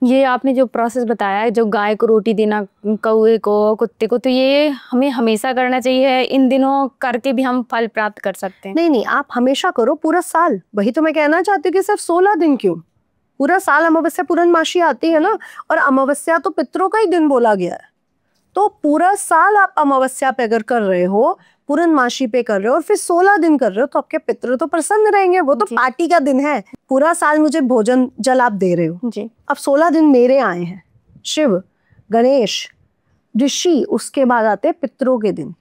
ये आपने जो प्रोसेस बताया है, जो गाय को रोटी देना, कौवे को, कुत्ते को, तो ये हमें हमेशा करना चाहिए? इन दिनों करके भी हम फल प्राप्त कर सकते हैं? नहीं नहीं, आप हमेशा करो, पूरा साल। वही तो मैं कहना चाहती हूँ कि सिर्फ 16 दिन क्यों, पूरा साल। अमावस्या पूर्णमासी आती है ना, और अमावस्या तो पितरों का ही दिन बोला गया है, तो पूरा साल आप अमावस्या पे अगर कर रहे हो, पूर्णमासी पे कर रहे हो, और फिर 16 दिन कर रहे हो, तो आपके पितृ तो प्रसन्न रहेंगे। वो तो पार्टी का दिन है। पूरा साल मुझे भोजन जल आप दे रहे हो जी। अब 16 दिन मेरे आए हैं, शिव, गणेश, ऋषि, उसके बाद आते हैं पितरों के दिन।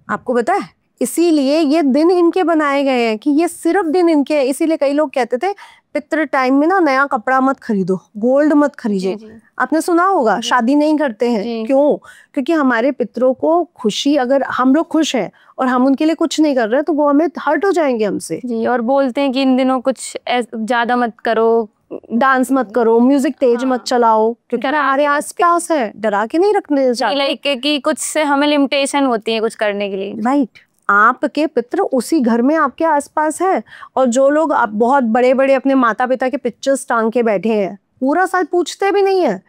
आपको पता है, इसीलिए ये दिन इनके बनाए गए हैं कि ये सिर्फ दिन इनके हैं। इसीलिए कई लोग कहते थे पितृ टाइम में ना नया कपड़ा मत खरीदो, गोल्ड मत खरीदो। आपने सुना होगा, शादी नहीं करते हैं, क्यों? क्योंकि हमारे पितरों को खुशी, अगर हम लोग खुश हैं और हम उनके लिए कुछ नहीं कर रहे तो वो हमें हर्ट हो जाएंगे हमसे। जी, और बोलते हैं कि इन दिनों कुछ ज्यादा मत करो, डांस मत करो, म्यूजिक तेज मत चलाओ, क्योंकि हमारे आस-पास है। डरा के नहीं रखने चाहिए, लाइक कि कुछ से हमें लिमिटेशन होती है कुछ करने के लिए। राइट। आपके पितृ उसी घर में आपके आसपास है। और जो लोग आप बहुत बड़े बड़े अपने माता पिता के पिक्चर्स टांग के बैठे हैं, पूरा साल पूछते भी नहीं है,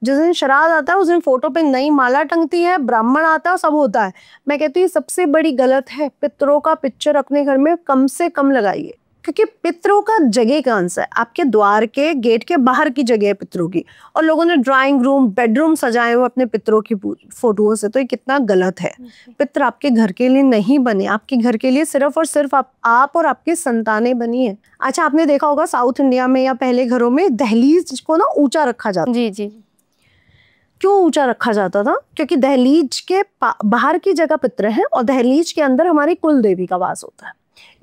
जिस दिन श्राद्ध आता है उस दिन फोटो पे नई माला टंगती है, ब्राह्मण आता है, सब होता है। मैं कहती हूँ सबसे बड़ी गलत है, पितरों का पिक्चर अपने घर में कम से कम लगाइए, क्योंकि पितरों का जगह कौन सा है? आपके द्वार के गेट के बाहर की जगह है पितरों की, और लोगों ने ड्राइंग रूम, बेडरूम सजाए हुए अपने पितरों की फोटोओं से। तो ये कितना गलत है। पितर आपके घर के लिए नहीं बने, आपके घर के लिए सिर्फ और सिर्फ आप और आपकी संतानें बनी है। अच्छा, आपने देखा होगा साउथ इंडिया में या पहले घरों में दहलीज को ना ऊंचा रखा जाता। जी जी। क्यों ऊंचा रखा जाता था? क्योंकि दहलीज के बाहर की जगह पितर है और दहलीज के अंदर हमारी कुल देवी का वास होता है।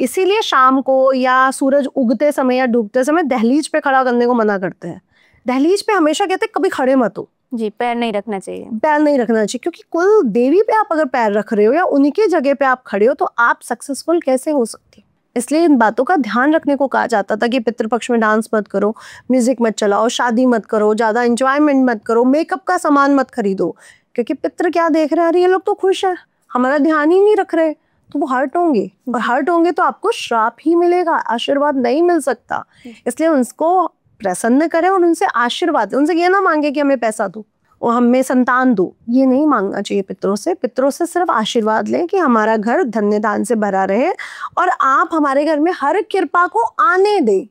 इसीलिए शाम को या सूरज उगते समय या डूबते समय दहलीज पे खड़ा करने को मना करते हैं। दहलीज पे हमेशा कहते हैं कभी खड़े मत हो। जी, पैर नहीं रखना चाहिए। पैर नहीं रखना चाहिए, क्योंकि कुल देवी पे आप अगर पैर रख रहे हो या उन्हीं की जगह पे आप खड़े हो तो आप सक्सेसफुल कैसे हो सकती? इसलिए इन बातों का ध्यान रखने को कहा जाता था कि पितृपक्ष में डांस मत करो, म्यूजिक मत चलाओ, शादी मत करो, ज्यादा एंजॉयमेंट मत करो, मेकअप का सामान मत खरीदो, क्योंकि पितृ क्या देख रहे हैं, अरे ये लोग तो खुश है, हमारा ध्यान ही नहीं रख रहे, तो वो हर्ट होंगे। और हर्ट होंगे तो आपको श्राप ही मिलेगा, आशीर्वाद नहीं मिल सकता। इसलिए उनको प्रसन्न करें और उनसे आशीर्वाद दें। उनसे ये ना मांगे कि हमें पैसा दो और हमें संतान दो, ये नहीं मांगना चाहिए पितरों से। पितरों से सिर्फ आशीर्वाद लें कि हमारा घर धन्य दान से भरा रहे और आप हमारे घर में हर कृपा को आने दें,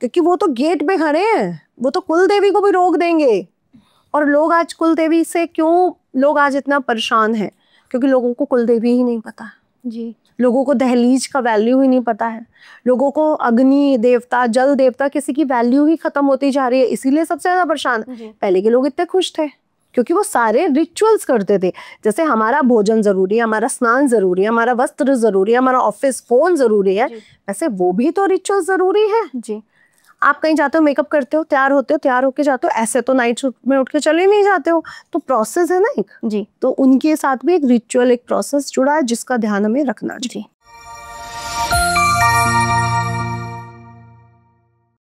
क्योंकि वो तो गेट पे खड़े हैं, वो तो कुल देवी को भी रोक देंगे। और लोग आज कुल देवी से क्यों लोग आज इतना परेशान हैं? क्योंकि लोगों को कुल देवी ही नहीं पता है। जी, लोगों को दहलीज का वैल्यू ही नहीं पता है। लोगों को अग्नि देवता, जल देवता, किसी की वैल्यू ही खत्म होती जा रही है, इसीलिए सबसे ज्यादा परेशान। पहले के लोग इतने खुश थे क्योंकि वो सारे रिचुअल्स करते थे। जैसे हमारा भोजन जरूरी है, हमारा स्नान जरूरी है, हमारा वस्त्र जरूरी है, हमारा ऑफिस फोन जरूरी है, वैसे वो भी तो रिचुअल जरूरी है। जी। आप कहीं जाते हो, मेकअप करते हो, तैयार होते हो, तैयार होके जाते हो, ऐसे तो नाइट सूट में उठ के चले नहीं जाते हो, तो प्रोसेस है ना एक। जी, तो उनके साथ भी एक रिचुअल, एक प्रोसेस जुड़ा है जिसका ध्यान हमें रखना चाहिए। जी।